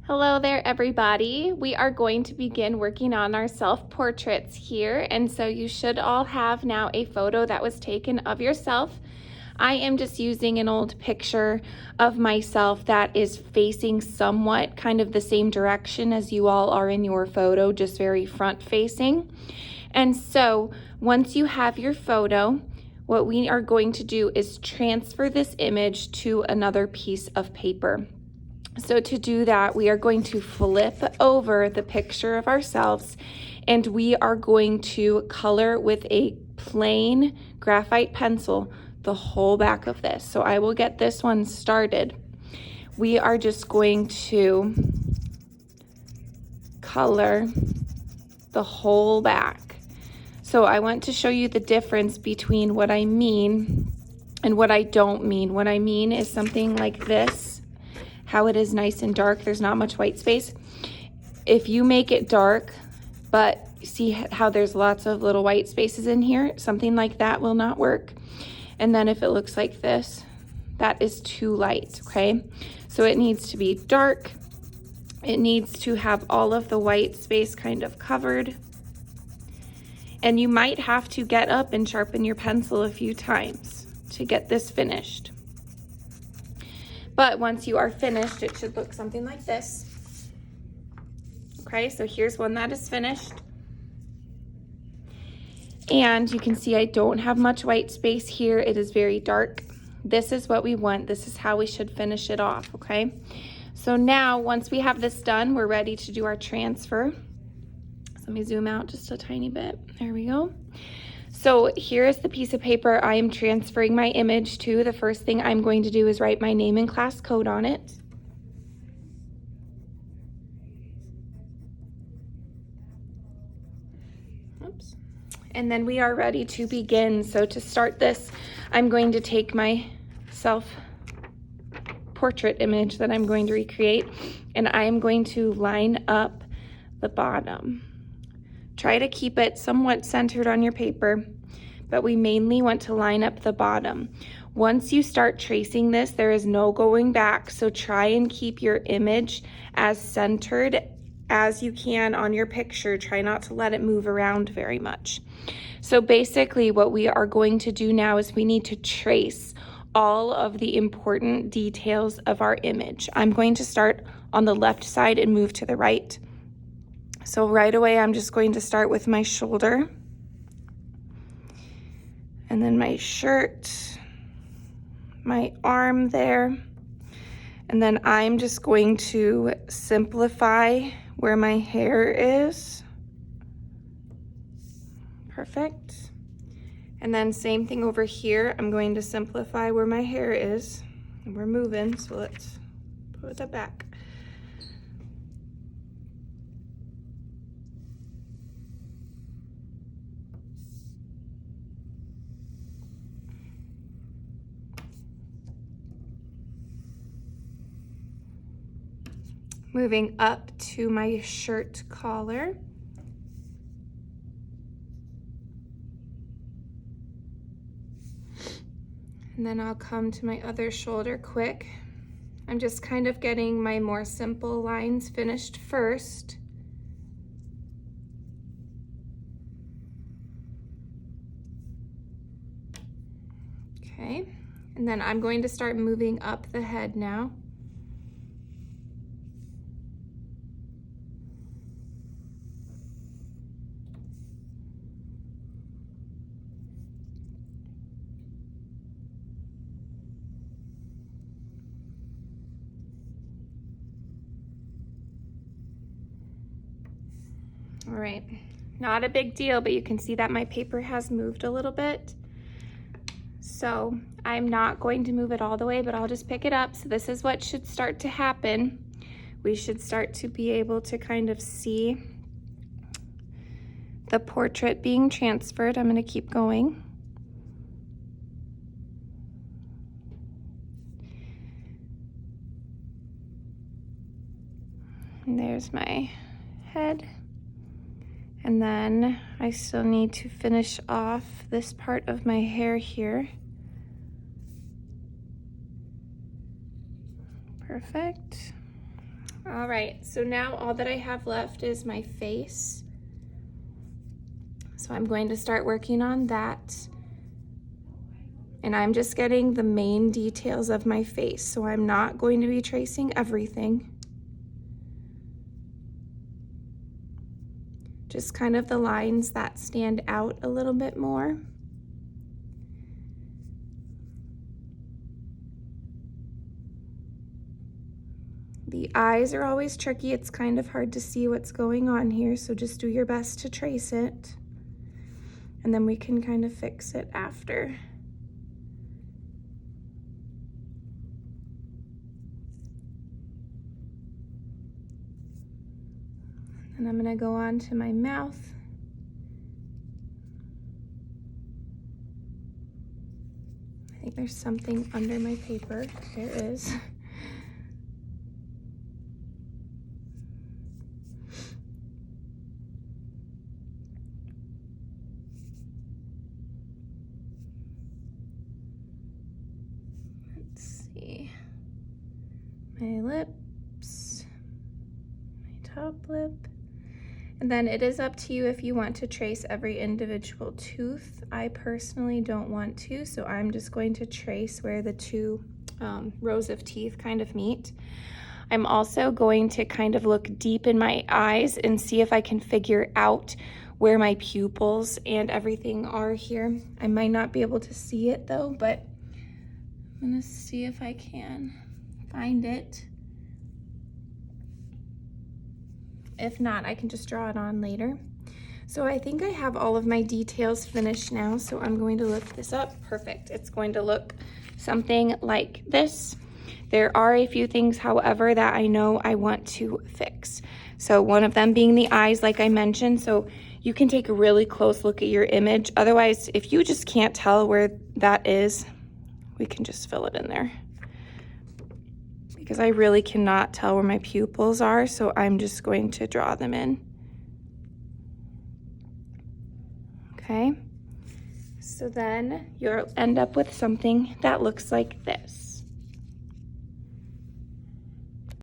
Hello there, everybody. We are going to begin working on our self-portraits here, and so you should all have now a photo that was taken of yourself. I am just using an old picture of myself that is facing somewhat kind of the same direction as you all are in your photo, just very front-facing. And so once you have your photo, what we are going to do is transfer this image to another piece of paper. So to do that, we are going to flip over the picture of ourselves and we are going to color with a plain graphite pencil the whole back of this. So I will get this one started. We are just going to color the whole back. So I want to show you the difference between what I mean and what I don't mean. What I mean is something like this. How it is nice and dark, there's not much white space. If you make it dark, but see how there's lots of little white spaces in here, something like that will not work. And then if it looks like this, that is too light, okay? So it needs to be dark. It needs to have all of the white space kind of covered. And you might have to get up and sharpen your pencil a few times to get this finished. But once you are finished, it should look something like this. Okay, so here's one that is finished. And you can see I don't have much white space here. It is very dark. This is what we want. This is how we should finish it off, okay? So now, once we have this done, we're ready to do our transfer. So let me zoom out just a tiny bit. There we go. So here is the piece of paper I am transferring my image to. The first thing I'm going to do is write my name and class code on it. Oops. And then we are ready to begin. So to start this, I'm going to take my self-portrait image that I'm going to recreate, and I am going to line up the bottom. Try to keep it somewhat centered on your paper, but we mainly want to line up the bottom. Once you start tracing this, there is no going back, so try and keep your image as centered as you can on your picture. Try not to let it move around very much. So basically what we are going to do now is we need to trace all of the important details of our image. I'm going to start on the left side and move to the right. So right away, I'm just going to start with my shoulder, and then my shirt, my arm there, and then I'm just going to simplify where my hair is. Perfect. And then same thing over here, I'm going to simplify where my hair is. And we're moving, so let's put that back. Moving up to my shirt collar. And then I'll come to my other shoulder quick. I'm just kind of getting my more simple lines finished first. Okay, and then I'm going to start moving up the head now. All right, not a big deal, but you can see that my paper has moved a little bit. So I'm not going to move it all the way, but I'll just pick it up. So this is what should start to happen. We should start to be able to kind of see the portrait being transferred. I'm going to keep going. And there's my head. And then I still need to finish off this part of my hair here. Perfect. All right, so now all that I have left is my face. So I'm going to start working on that. And I'm just getting the main details of my face, so I'm not going to be tracing everything. Just kind of the lines that stand out a little bit more. The eyes are always tricky. It's kind of hard to see what's going on here, so just do your best to trace it. And then we can kind of fix it after. And I'm gonna go on to my mouth. I think there's something under my paper. There is. Let's see. My lips, my top lip. And then it is up to you if you want to trace every individual tooth. I personally don't want to, so I'm just going to trace where the two rows of teeth kind of meet. I'm also going to kind of look deep in my eyes and see if I can figure out where my pupils and everything are here. I might not be able to see it though, but I'm gonna see if I can find it. If not, I can just draw it on later. So I think I have all of my details finished now, so I'm going to lift this up. Perfect. It's going to look something like this. There are a few things, however, that I know I want to fix. So one of them being the eyes, like I mentioned, so you can take a really close look at your image. Otherwise, if you just can't tell where that is, we can just fill it in there. Because I really cannot tell where my pupils are, so I'm just going to draw them in. Okay, so then you'll end up with something that looks like this.